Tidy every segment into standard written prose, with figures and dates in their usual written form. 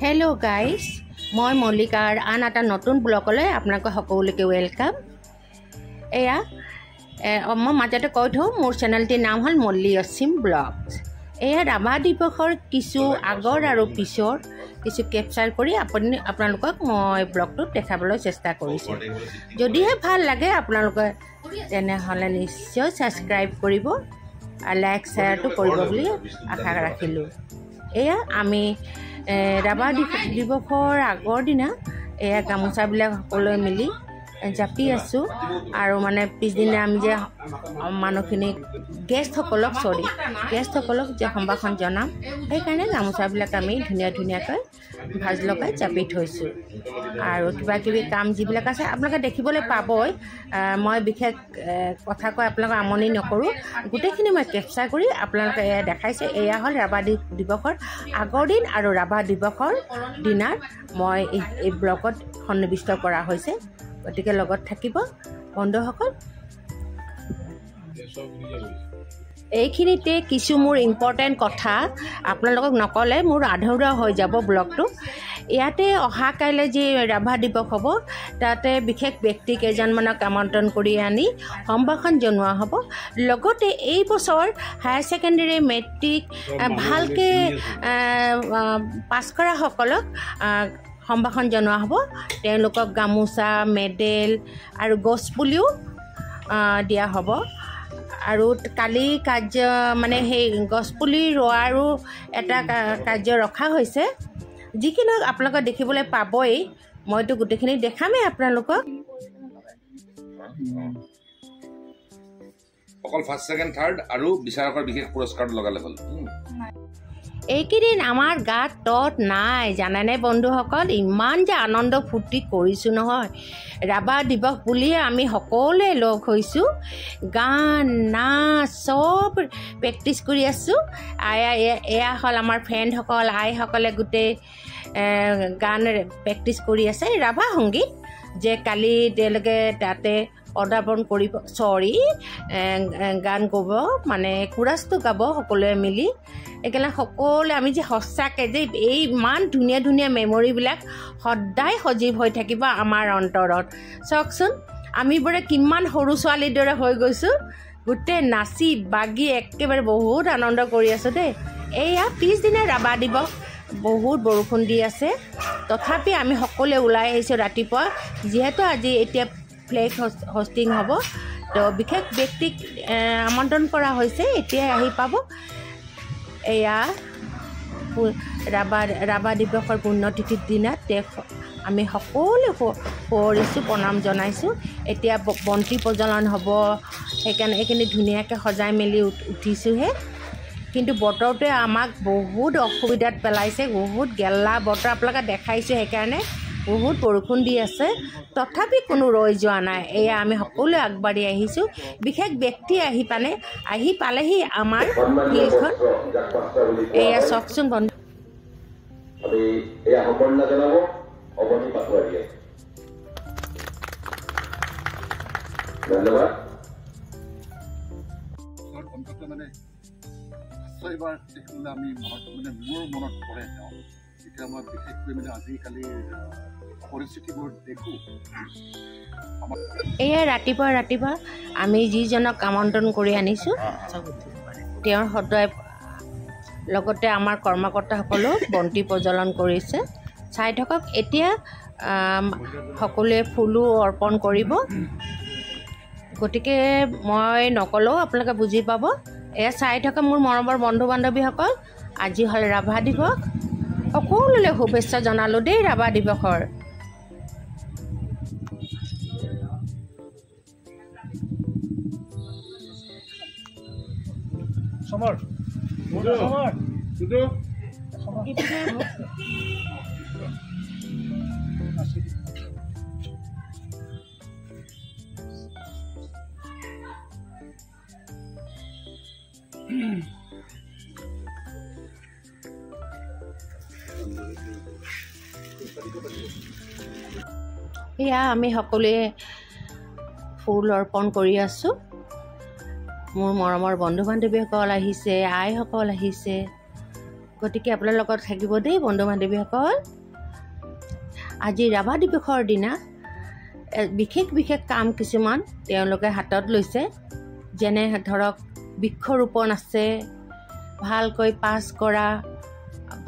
Hello guys, মই মল্লিকাৰ আন এটা নতুন ব্লগলৈ আপোনালোক সকলোকে ওয়েলকাম। মই মাজতে কৈ থওঁ মোৰ চেনেলটিৰ নাম হ'ল মল্লি অসীম ব্লগছ। ৰাভা দিৱসৰ কিছু আগৰ আৰু পিছৰ কিছু কেপচাৰ কৰি আপোনালোকক মই ব্লগটোত দেখাবলৈ চেষ্টা কৰিছোঁ। যদিহে ভাল লাগে আপোনালোকে তেনেহ'লে নিশ্চয় ছাবস্ক্ৰাইব কৰিব আৰু লাইক শ্বেয়াৰটো কৰিব বুলি আশা ৰাখিলোঁ। আমি ৰাভা দিৱসৰ আগৰ দিনা গামোচাবিলাক সকলোৱে মিলি জাপি আছোঁ আৰু মানে পিছদিনা আমি যে মানুহখিনিক গেষ্টসকলক যে সম্ভাষণ জনাম সেইকাৰণে গামোচাবিলাক আমি ধুনীয়াকৈ ভাজ লগাই জাপি থৈছোঁ। আৰু কিবা কিবি কাম যিবিলাক আছে আপোনালোকে দেখিবলৈ পাবই। মই বিশেষ কথা কৈ আপোনালোকক আমনি নকৰোঁ, গোটেইখিনি মই কেপচাৰ কৰি আপোনালোকে দেখাইছোঁ। এয়া হ'ল ৰাভা দিৱসৰ আগৰ দিন আৰু ৰাভা দিৱসৰ দিনাৰ মই এই ব্লগত সন্নিৱিষ্ট কৰা হৈছে। গতিকে লগত থাকিব বন্ধুসকল। এইখিনিতে কিছু মোৰ ইম্পৰ্টেণ্ট কথা আপোনালোকক নক'লে মোৰ আধৰুৱা হৈ যাব ব্লগটো। ইয়াতে অহা কাইলৈ যি ৰাভা দিৱস হ'ব তাতে বিশেষ ব্যক্তি কেইজনমানক আমন্ত্ৰণ কৰি আনি সম্ভাষণ জনোৱা হ'ব। লগতে এই বছৰ হায়াৰ ছেকেণ্ডেৰী মেট্ৰিক ভালকৈ পাছ কৰাসকলক সম্ভাষণ জনোৱা হ'ব। তেওঁলোকক গামোচা, মেডেল আৰু গছপুলিও দিয়া হ'ব। আৰু কালি কাৰ্য মানে সেই গছপুলি ৰোৱাৰো এটা কাৰ্য ৰখা হৈছে। যিখিনি আপোনালোকে দেখিবলৈ পাবই, মইতো গোটেইখিনি দেখামেই আপোনালোকক। অকল ফাৰ্ষ্ট ছেকেণ্ড থাৰ্ড আৰু বিচাৰকৰ বিশেষ পুৰস্কাৰটো লগালে হ'ল। এইকেইদিন আমাৰ গাত তত নাই জানেনে বন্ধুসকল, ইমান যে আনন্দ ফূৰ্তি কৰিছোঁ নহয়। ৰাভা দিৱস বুলিয়ে আমি সকলোৱে লগ হৈছোঁ, গান নাচ চব প্ৰেক্টিছ কৰি আছোঁ। এয়া হ'ল আমাৰ ফ্ৰেণ্ডসকল, আইসকলে গোটেই গান প্ৰেক্টিছ কৰি আছে। ৰাভা সংগীত যে কালি তেওঁলোকে তাতে পদাৰ্পণ কৰিব, গান গাব মানে কোৰাছটো গাব সকলোৱে মিলি। একেলগে সকলোৱে আমি যে সঁচাকৈ যে এই ইমান ধুনীয়া মেমৰিবিলাক সদায় সজীৱ হৈ থাকিব আমাৰ অন্তৰত। চাওকচোন আমিবোৰে কিমান সৰু ছোৱালীৰ দৰে হৈ গৈছোঁ, গোটেই নাচি বাগি একেবাৰে বহুত আনন্দ কৰি আছোঁ দেই। এয়া পিছদিনা ৰাভা দিৱস, বহুত বৰষুণ দি আছে, তথাপি আমি সকলোৱে ওলাই আহিছোঁ ৰাতিপুৱা। যিহেতু আজি এতিয়া ফ্লেগ হোষ্টিং হ'ব, তো বিশেষ ব্যক্তিক আমন্ত্ৰণ কৰা হৈছে, এতিয়াই আহি পাব। এয়া ৰাভা দিৱসৰ পুণ্যতিথিৰ দিনাত আমি সকলোৱে সুঁৱৰিছোঁ, প্ৰণাম জনাইছোঁ। এতিয়া বন্তি প্ৰজ্বলন হ'ব, সেইকাৰণে এইখিনি ধুনীয়াকৈ সজাই মেলি উঠিছোঁহে। কিন্তু বতৰটোৱে আমাক বহুত অসুবিধাত পেলাইছে, বহুত গেলা বতৰ আপোনালোকে দেখাইছোঁ। সেইকাৰণে বহুত বৰষুণ দি আছে, তথাপি কোনো ৰৈ যোৱা নাই। এয়া আমি সকলোৱে আগবাঢ়ি আহিছোঁ। বিশেষ ব্যক্তি আহি পালেহি আমাৰ ফিল্ডখন। এয়া চাওকচোন বন্ধু। ধন্যবাদ। এবাৰ দেখিবলৈ আমি মোৰ মনত পৰে তেওঁ, এতিয়া মই বিশেষকৈ আজিকালি পৰিস্থিতিবোৰ দেখোঁ। এয়া ৰাতিপুৱা আমি যিজনক আমন্ত্ৰণ কৰি আনিছোঁ তেওঁৰ সদায় লগতে আমাৰ কৰ্মকৰ্তাসকলেও বন্তি প্ৰজ্বলন কৰিছে, চাই থাকক। এতিয়া সকলোৱে ফুলো অৰ্পণ কৰিব, গতিকে মই নকলেও আপোনালোকে বুজি পাব। এয়া চাই থকা মোৰ মৰমৰ বন্ধু বান্ধৱীসকল, আজি হ'ল ৰাভা দিৱস। সকলোলৈ শুভেচ্ছা জনালোঁ দেই ৰাভা দিৱসৰ। এয়া আমি সকলোৱে ফুল অৰ্পণ কৰি আছোঁ। মোৰ মৰমৰ বন্ধু বান্ধৱীসকল আহিছে, আইসকল আহিছে, গতিকে আপোনাৰ লগত থাকিব দেই বন্ধু বান্ধৱীসকল। আজি ৰাভা দিৱসৰ দিনা বিশেষ বিশেষ কাম কিছুমান তেওঁলোকে হাতত লৈছে। যেনে ধৰক বৃক্ষৰোপণ আছে, ভালকৈ পাছ কৰা,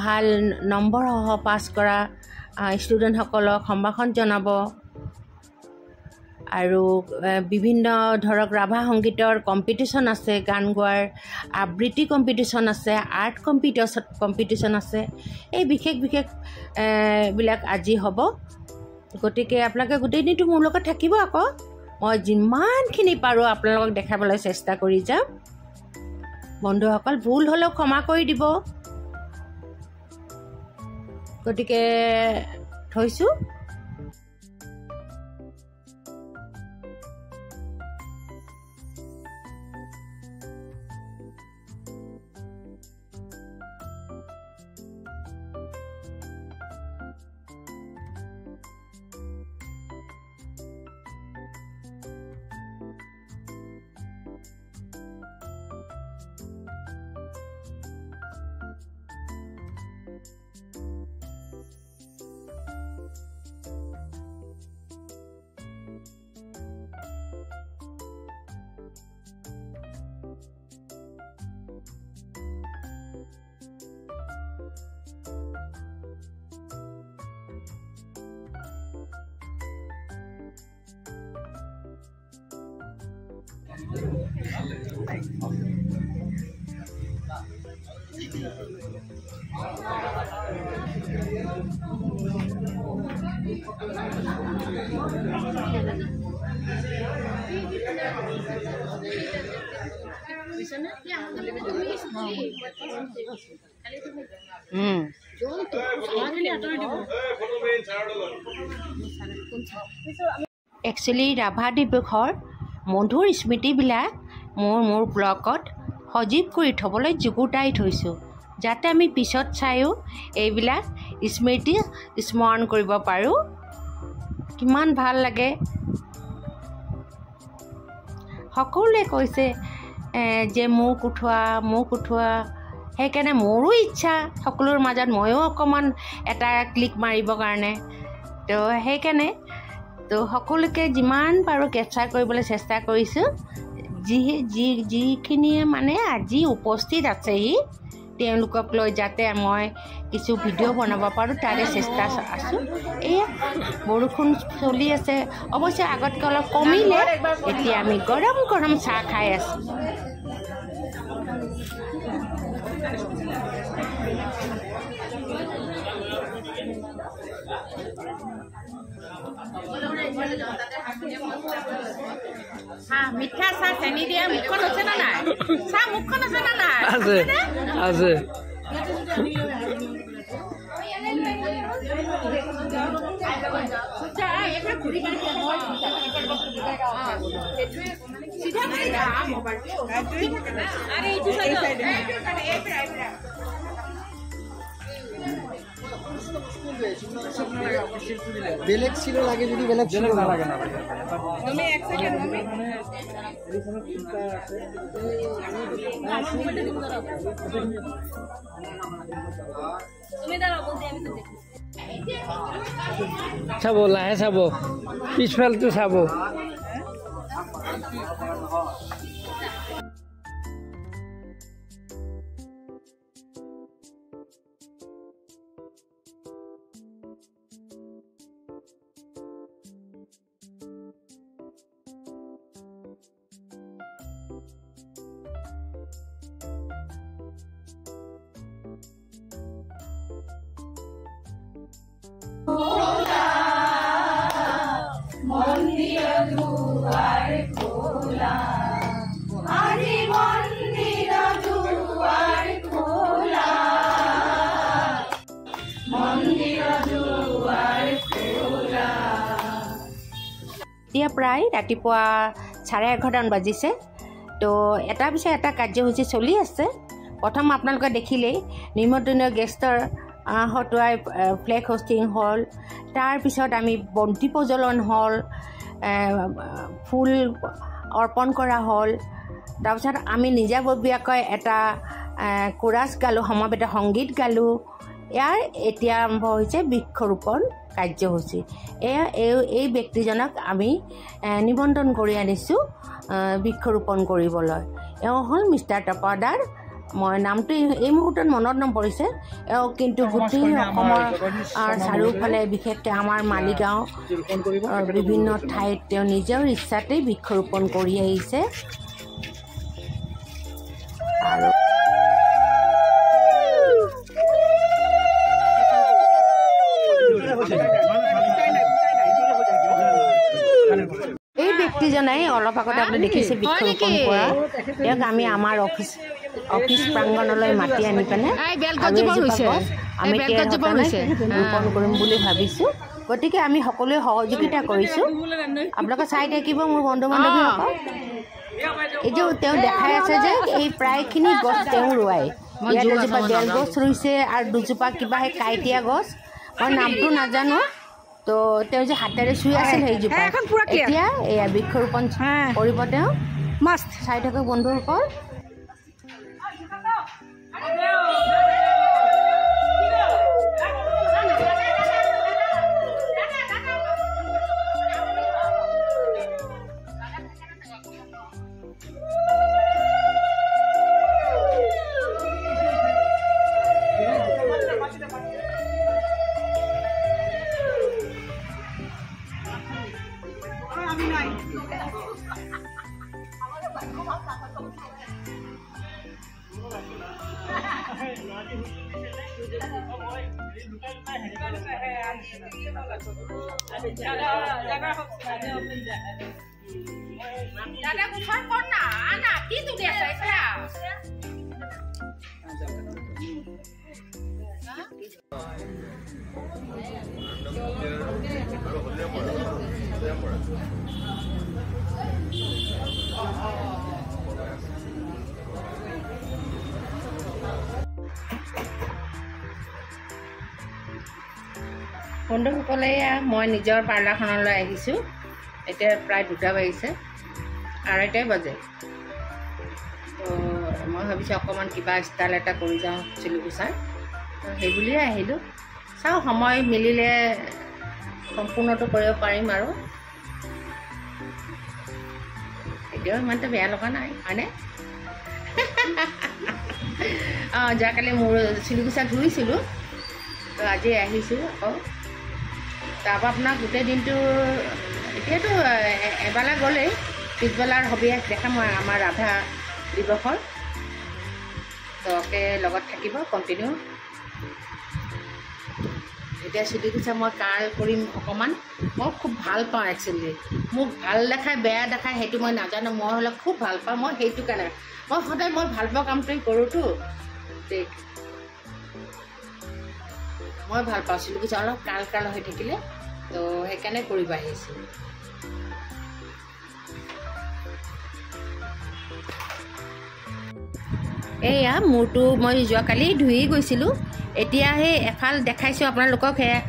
ভাল নম্বৰসহ পাছ কৰা ষ্টুডেণ্টসকলক সম্ভাষণ জনাব। আৰু বিভিন্ন ধৰক ৰাভা সংগীতৰ কম্পিটিশ্যন আছে, গান গোৱাৰ আবৃত্তি কম্পিটিশ্যন আছে, আৰ্ট কম্পিটিশ্যন আছে। এই বিশেষ বিশেষ বিলাক আজি হ'ব। গতিকে আপোনালোকে গোটেই দিনটো মোৰ লগত থাকিব আকৌ। মই যিমানখিনি পাৰোঁ আপোনালোকক দেখাবলৈ চেষ্টা কৰি যাম। বন্ধুসকল ভুল হ'লেও ক্ষমা কৰি দিব। গতিকে থৈছোঁ। একচুৱেলি ৰাভা দিৱসৰ মধুৰ স্মৃতিবিলাক মোৰ ব্লগত সজীৱ কৰি থ'বলৈ যুগুতাই থৈছোঁ, যাতে আমি পিছত চায়ো এইবিলাক স্মৃতি স্মৰণ কৰিব পাৰোঁ। কিমান ভাল লাগে। সকলোৱে কৈছে যে মোক উঠোৱা। সেইকাৰণে মোৰো ইচ্ছা সকলোৰ মাজত ময়ো অকণমান এটা ক্লিক মাৰিবৰ কাৰণে। তো সেইকাৰণে সকলোকে যিমান পাৰোঁ কেপচাৰ কৰিবলৈ চেষ্টা কৰিছোঁ। যিখিনিয়ে মানে আজি উপস্থিত আছেহি তেওঁলোকক লৈ যাতে মই কিছু ভিডিঅ' বনাব পাৰোঁ তাৰে চেষ্টা আছোঁ। এয়া বৰষুণ চলি আছে, অৱশ্যে আগতকৈ অলপ কমিলে। এতিয়া আমি গৰম গৰম চাহ খাই আছোঁ। মিঠা চাহ চেনি দিয়া মুখখন আছে না নাই? চাহ মুখখন আছে না নাই? আছে আছে। বেলেগ ছিল লাগে যদি বেলেগ ছিল নালাগে না তুমি এক সেকেন্ড তুমি তুমি দাঁড়াও বলতে আমি তো দেখি চাব লাহে চাব পিছফালটো চাব এতিয়া প্ৰায় ৰাতিপুৱা 11:30মান বাজিছে। তো এটা পিছত এটা কাৰ্যসূচী চলি আছে। প্ৰথম আপোনালোকে দেখিলেই নিমন্ত্ৰণীয় গেষ্টৰ হতুৱাই ফ্লেগ হোষ্টিং হ'ল। তাৰপিছত আমি বন্তি প্ৰজ্বলন হ'ল, ফুল অৰ্পণ কৰা হ'ল। তাৰপিছত আমি নিজাববীয়াকৈ এটা কোৰাছ গালোঁ, সমবেত সংগীত গালোঁ। ইয়াৰ এতিয়া আৰম্ভ হৈছে বৃক্ষৰোপণ কাৰ্যসূচী। এই ব্যক্তিজনক আমি নিমন্ত্ৰণ কৰি আনিছোঁ বৃক্ষৰোপণ কৰিবলৈ। এওঁ হ'ল মিষ্টাৰ তপাদাৰ। মই নামটো এই মুহূৰ্তত মনত নপৰিছে। এওঁ কিন্তু গোটেই অসমৰ চাৰিওফালে বিশেষকৈ আমাৰ মালিগাঁও বিভিন্ন ঠাইত তেওঁ নিজৰ ইচ্ছাতেই বৃক্ষৰোপণ কৰি আহিছে। আৰু এই ব্যক্তিজনাই অলপ আগতে আপুনি দেখিছে বৃক্ষৰোপণ কৰা। তেওঁক আমি আমাৰ অফিচ প্ৰাংগণলৈ মাতি আনি পিনে আমি ৰোপণ কৰিম বুলি ভাবিছোঁ। গতিকে আমি সকলোৱে সহযোগিতা কৰিছোঁ। আপোনালোকে চাই থাকিব মোৰ বন্ধু বান্ধৱীসকল। এইটো তেওঁ দেখাই আছে যে এই প্ৰায়খিনি গছ তেওঁ ৰোৱাই। ইয়াত এজোপা বেল গছ ৰুইছে আৰু দুজোপা কিবা সেই কাঁইটীয়া গছ, মই নামটো নাজানো। তো তেওঁ যে হাতেৰে চুই আছিল সেইজোপা এতিয়া এয়া বৃক্ষৰোপণ কৰিব। তেওঁ মাষ্ট চাই থাকক বন্ধুসকল। দাদা কুঠাৰ কৰ না আনা কি তুলি আছে এতিয়া বন্ধুসকলে মই নিজৰ পাৰ্লাৰখনলৈ আহিছোঁ। এতিয়া প্ৰায় 2টা বাজিছে, 2:30 বাজে। তো মই ভাবিছোঁ অকণমান কিবা ষ্টাইল এটা কৰি যাওঁ চিলিকুচাৰ। তো সেই বুলিয়ে আহিলোঁ। চাওঁ সময় মিলিলে সম্পূৰ্ণটো কৰিব পাৰিম আৰু। এতিয়াও ইমানটো বেয়া লগা নাই হয়নে? যোৱাকালি মোৰ চিলিকুচাৰ ধুইছিলোঁ, তো আজি আহিছোঁ আকৌ। তাৰপৰা আপোনাৰ গোটেই দিনটো এতিয়াতো এবেলা গ'লেই, পিছবেলাৰ হবিয়াস দেখাম মই আমাৰ ৰাভা দিৱসৰ। তো লগত থাকিব কণ্টিনিউ। এতিয়া চিলিকুচাৰ মই কাৰ্ল কৰিম অকণমান। মই খুব ভাল পাওঁ একচুৱেলি। মোক ভাল দেখায় বেয়া দেখায় সেইটো মই নাজানো। মই হ'লে খুব ভাল পাওঁ। মই সেইটো কাৰণে মই সদায় মই ভাল পোৱা কামটোৱে কৰোঁতো। মই ভাল পাওঁ চিলিকুচাৰ অলপ কাৰ্ল হৈ থাকিলে, তো সেইকাৰণে কৰিব আহিছোঁ। এয়া মূৰটো মই যোৱাকালি ধুই গৈছিলোঁ। এতিয়া সেই এফাল দেখাইছোঁ আপোনালোকক। সেয়া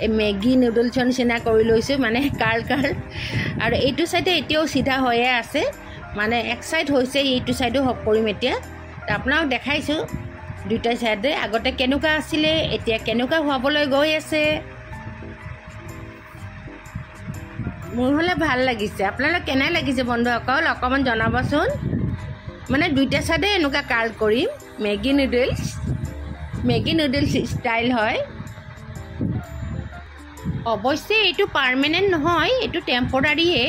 এই মেগী নুডলছৰ নিচিনা কৰি লৈছোঁ, মানে কাৰ্ল। আৰু এইটো ছাইডে এতিয়াও চিধা হৈয়ে আছে, মানে এক ছাইড হৈছে, এইটো ছাইডো কৰিম এতিয়া। তো আপোনাক দেখাইছোঁ 2টা ছাইডে আগতে কেনেকুৱা আছিলে, এতিয়া কেনেকুৱা হোৱাবলৈ গৈ আছে। মোৰ হ'লে ভাল লাগিছে। আপোনালোক কেনে লাগিছে বন্ধুসকল অকণমান জনাবচোন। মানে 2টা ছাইডে এনেকুৱা কাৰ্ল কৰিম। মেগী নুডলছ ষ্টাইল হয়। অৱশ্যে এইটো পাৰ্মানেণ্ট নহয়, এইটো টেম্পৰাৰীয়ে।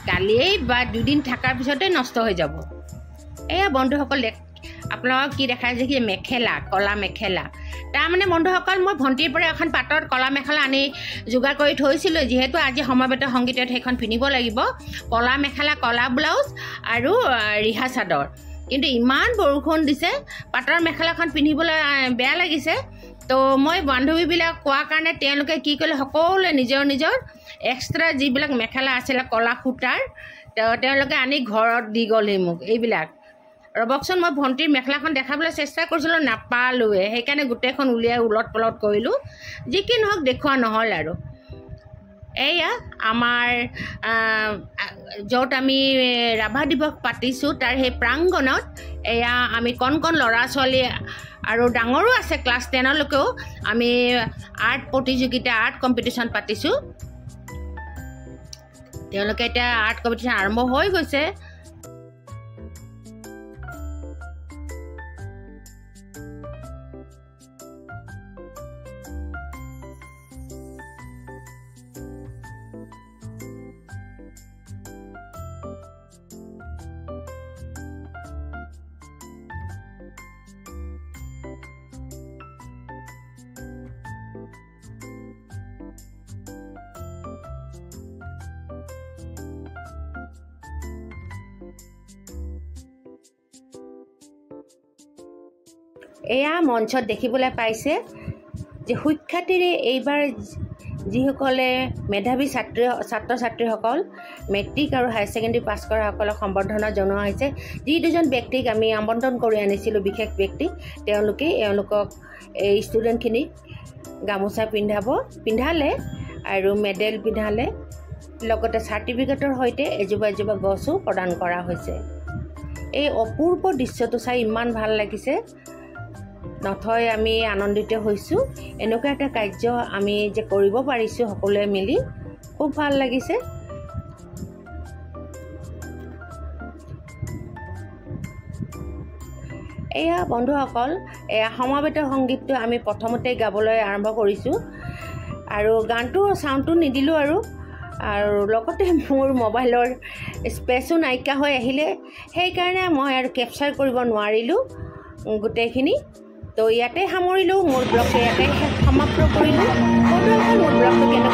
কালিয়েই বা 2 দিন থকাৰ পিছতে নষ্ট হৈ যাব। এয়া বন্ধুসকল আপোনালোকক কি দেখাইছে কি মেখেলা, কলা মেখেলা। তাৰমানে বন্ধুসকল মই ভণ্টিৰ পৰা এখন পাটৰ কলা মেখেলা আনি যোগাৰ কৰি থৈছিলোঁ। যিহেতু আজি সমবেত সংগীতত সেইখন পিন্ধিব লাগিব। কলা মেখেলা, কলা ব্লাউজ আৰু ৰিহা চাদৰ। কিন্তু ইমান বৰষুণ দিছে, পাটৰ মেখেলাখন পিন্ধিবলৈ বেয়া লাগিছে। তো মই বান্ধৱীবিলাক কোৱাৰ কাৰণে তেওঁলোকে কি কৰিলে, সকলোৱে নিজৰ নিজৰ এক্সট্ৰা যিবিলাক মেখেলা আছিলে কলা সূতাৰ, তেওঁলোকে আনি ঘৰত দি গ'লহি মোক এইবিলাক। ৰ'বকচোন, মই ভণ্টিৰ মেখেলাখন দেখাবলৈ চেষ্টা কৰিছিলোঁ, নাপালোৱে। সেইকাৰণে গোটেইখন উলিয়াই ওলট পলট কৰিলোঁ। যি কি নহওক দেখুওৱা নহ'ল আৰু। এয়া আমাৰ য'ত আমি ৰাভা দিৱস পাতিছোঁ তাৰ সেই প্ৰাংগণত এয়া আমি কণ কণ ল'ৰা ছোৱালী আৰু ডাঙৰো আছে ক্লাছ 10লৈকেও আমি আৰ্ট প্ৰতিযোগিতা আৰ্ট কম্পিটিশ্যন পাতিছোঁ তেওঁলোকে এতিয়া আৰ্ট কম্পিটিশ্যন আৰম্ভ হৈ গৈছে এয়া মঞ্চত দেখিবলৈ পাইছে যে সুখ্যাতিৰে এইবাৰ যিসকলে মেধাৱী ছাত্ৰ ছাত্ৰীসকল মেট্ৰিক আৰু হায়াৰ ছেকেণ্ডেৰী পাছ কৰাসকলক সম্বৰ্ধনা জনোৱা হৈছে যি দুজন ব্যক্তিক আমি আমন্ত্ৰণ কৰি আনিছিলোঁ বিশেষ ব্যক্তি এওঁলোকক এই ষ্টুডেণ্টখিনিক গামোচা পিন্ধালে আৰু মেডেল পিন্ধালে লগতে চাৰ্টিফিকেটৰ সৈতে এজোপা এজোপা গছো প্ৰদান কৰা হৈছে এই অপূৰ্ব দৃশ্যটো চাই ইমান ভাল লাগিছে নথৈ আমি আনন্দিত হৈছোঁ এনেকুৱা এটা কাৰ্য আমি যে কৰিব পাৰিছোঁ সকলোৱে মিলি খুব ভাল লাগিছে এয়া বন্ধুসকল এয়া সমাবেত সংগীতটো আমি প্ৰথমতে গাবলৈ আৰম্ভ কৰিছোঁ আৰু গানটোৰ চাউণ্ডটো নিদিলোঁ আৰু লগতে মোৰ মোবাইলৰ স্পেচো নাইকিয়া হৈ আহিলে সেইকাৰণে মই আৰু কেপচাৰ কৰিব নোৱাৰিলোঁ গোটেইখিনি তো ইয়াতে সামৰিলোঁ মোৰ ব্লগটো ইয়াতে সমাপ্ত কৰিলোঁ বন্ধুসকল মোৰ ব্লগটো কেনেকুৱা